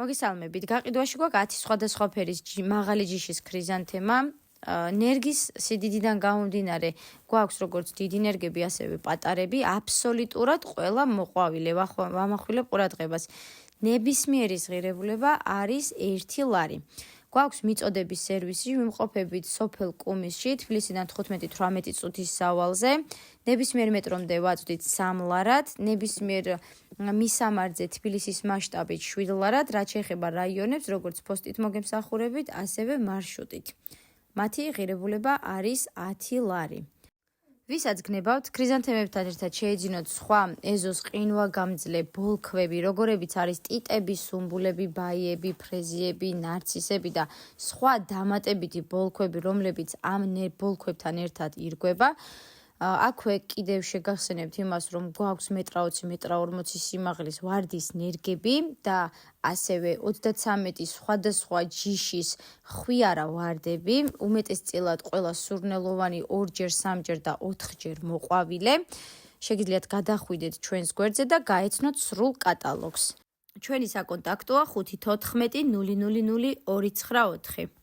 მოგესალმებით. გაყიდვაში გვაქვს 10 სხვადასხვა ფერის მაღალი ჯიშის ქრიზანთემა. ნერგის სიდიდიდან გამომდინარე გვაქვს როგორც დიდი ნერგები, ასევე პატარები, აბსოლუტურად ყველა მოყვავილე. ვამახვილებ ყურადღებას. ნებისმიერი ღირებულება არის 1 ლარი. გვაქვს მიწოდების სერვისი, ვიმყოფებით სოფელ კუმისში, თბილისიდან 15-18 წუთის სავალზე. ნებისმიერ მეტრომდე ვაწვდით 3 ლარად, ნებისმიერ მისამართზე თბილისის მასშტაბით 7 ლარად, რაც შეეხება რაიონებს, როგორც პოსტით მოგემსახურებით, ასევე მარშრუტით. მათი ღირებულება არის 10 ლარი. ვისაც გნებავთ, ქრიზანთემებთან ერთად შეეძინოთ სხვა ეზოს ყინვაგამძლე ბოლქვები, როგორებიც არის ტიტები, სუმბულები, ბაიები, ფრეზიები, ნარცისები და სხვა დამატებითი ბოლქვები, რომლებიც ამ ბოლქვებთან ერთად ირგვება. აქვე კიდევ შეგახსენებთ იმას, რომ გვაქვს 1.20 m სიმაღლის ვარდის ნერგები და ასევე 33 სხვადასხვა ჯიშის ხვიარა ვარდები, უმეტესწილად ყველა სურნელოვანი 2-ჯერ, 3-ჯერ და 4-ჯერ მოყვავილე. შეგიძლიათ გადახვიდეთ ჩვენს გვერდზე და გაეცნოთ სრულ კატალოგს. ჩვენი საკონტაქტოა 514 000 294.